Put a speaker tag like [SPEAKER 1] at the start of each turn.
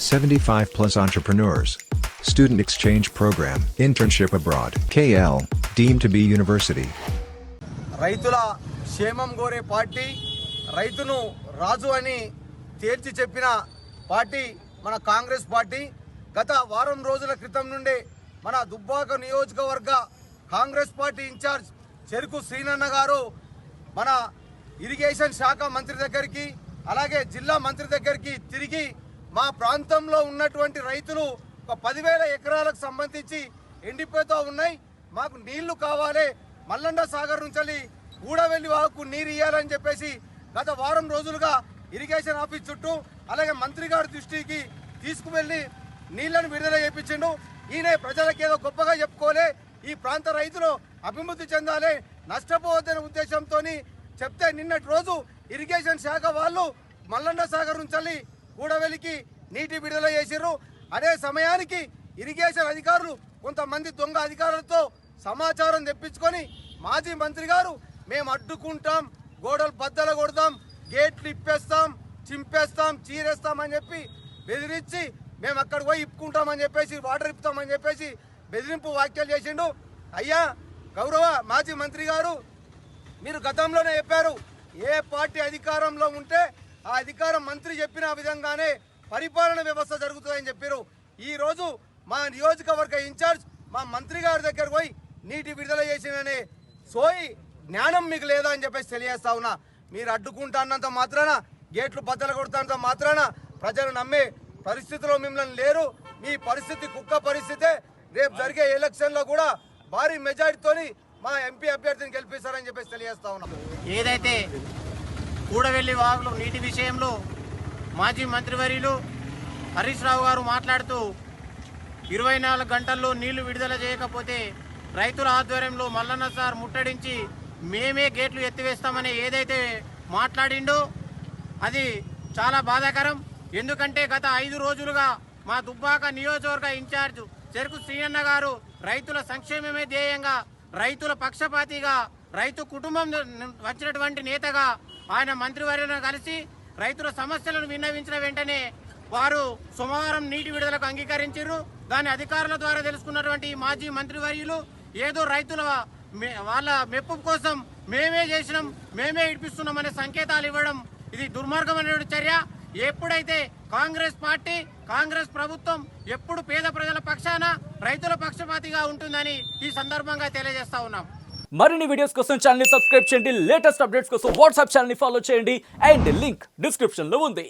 [SPEAKER 1] 75 plus entrepreneurs. Student exchange program, internship abroad. KL, deemed to be university.
[SPEAKER 2] రైతుల క్షేమం కోరే party, రైతును రాజు అని తేల్చి చెప్పిన పార్టీ మన కాంగ్రెస్ పార్టీ. గత వారం రోజుల క్రితం నుండి మన దుబ్బాక నియోజకవర్గ కాంగ్రెస్ పార్టీ ఇన్ఛార్జ్ చెరుకు శ్రీనన్న గారు మన ఇరిగేషన్ శాఖ మంత్రి దగ్గరికి, అలాగే జిల్లా మంత్రి దగ్గరికి తిరిగి మా ప్రాంతంలో ఉన్నటువంటి రైతులు ఒక 10,000 ఎకరాలకు సంబంధించి ఎండిపోతూ ఉన్నాయి, మాకు నీళ్లు కావాలి, మల్లండ సాగర్ నుంచి గూడవెల్లి వాగుకు నీరు ఇవ్వాలని చెప్పేసి గత వారం రోజులుగా ఇరిగేషన్ ఆఫీస్ చుట్టూ అలాగే మంత్రి గారి దృష్టికి తీసుకువెళ్ళి నీళ్లను విడుదల చేయించిండు. ఈయన ప్రజలకు ఏదో గొప్పగా చెప్పుకోలే, ఈ ప్రాంత రైతులు అభివృద్ధి చెందాలి, నష్టపోవద్దనే ఉద్దేశంతో చెప్తే నిన్నటి రోజు ఇరిగేషన్ శాఖ వాళ్ళు మల్లండ సాగర్ నుంచి గూడవెల్లికి నీటి విడుదల చేసిర్రు. అదే సమయానికి ఇరిగేషన్ అధికారులు కొంతమంది దొంగ అధికారులతో సమాచారం తెప్పించుకొని మాజీ మంత్రి గారు మేము అడ్డుకుంటాం, గోడలు బద్దలు కొడతాం, గేట్లు ఇప్పేస్తాం, చింపేస్తాం, చీరేస్తాం అని చెప్పి బెదిరించి మేము అక్కడికి పోయి ఇప్పుకుంటామని చెప్పేసి, వాటర్ ఇప్పుతామని చెప్పేసి బెదిరింపు వ్యాఖ్యలు చేసిండు. అయ్యా గౌరవ మాజీ మంత్రి గారు, మీరు గతంలోనే చెప్పారు ఏ పార్టీ అధికారంలో ఉంటే ఆ అధికారం మంత్రి చెప్పిన విధంగానే పరిపాలన వ్యవస్థ జరుగుతుందని చెప్పారు. ఈరోజు మా నియోజకవర్గ ఇన్ఛార్జ్ మా మంత్రి గారి దగ్గర పోయి నీటి విడుదల చేసిననే సోయి జ్ఞానం మీకు లేదా అని చెప్పేసి తెలియజేస్తా ఉన్నా. మీరు అడ్డుకుంటానంత మాత్రాన, గేట్లు బద్దలు కొడుతున్నంత మాత్రాన ప్రజలు నమ్మే పరిస్థితిలో మిమ్మల్ని లేరు. మీ పరిస్థితి కుక్క పరిస్థితే. రేపు జరిగే ఎలక్షన్లో కూడా భారీ మెజారిటీతోని మా ఎంపీ అభ్యర్థిని గెలిపిస్తారని చెప్పేసి తెలియజేస్తా ఉన్నాం.
[SPEAKER 3] ఏదైతే గూడవెల్లి వాగులో నీటి విషయంలో మాజీ మంత్రివర్యులు హరీష్ రావు గారు మాట్లాడుతూ 24 గంటల్లో నీళ్లు విడుదల చేయకపోతే రైతుల ఆధ్వర్యంలో మల్లన్న సార్ ముట్టడించి మేమే గేట్లు ఎత్తివేస్తామని ఏదైతే మాట్లాడిండో అది చాలా బాధాకరం. ఎందుకంటే గత 5 రోజులుగా మా దుబ్బాక నియోజకవర్గ ఇన్ఛార్జ్ చెరుకు శ్రీనన్న గారు రైతుల సంక్షేమమే ధ్యేయంగా, రైతుల పక్షపాతిగా, రైతు కుటుంబం వచ్చినటువంటి నేతగా ఆయన మంత్రివర్యులను కలిసి రైతుల సమస్యలను విన్నవించిన వెంటనే వారు సోమవారం నీటి విడుదలకు అంగీకరించారు. దాని అధికారుల ద్వారా తెలుసుకున్నటువంటి మాజీ మంత్రివర్యులు ఏదో రైతుల వాళ్ళ మెప్పు కోసం మేమే చేసినాం, మేమే ఇడిపిస్తున్నామనే సంకేతాలు ఇవ్వడం ఇది దుర్మార్గమైన చర్య. ఎప్పుడైతే కాంగ్రెస్ పార్టీ, కాంగ్రెస్ ప్రభుత్వం ఎప్పుడు పేద ప్రజల పక్షాన, రైతుల పక్షపాతిగా ఉంటుందని ఈ సందర్భంగా తెలియజేస్తా ఉన్నాం.
[SPEAKER 4] మరిన్ని వీడియోస్ కోసం ఛానల్ ని సబ్స్క్రైబ్ చేయండి, లేటెస్ట్ అప్డేట్స్ కోసం వాట్సాప్ ఛానల్ ని ఫాలో చేయండి అండ్ లింక్ డిస్క్రిప్షన్ లో ఉంది.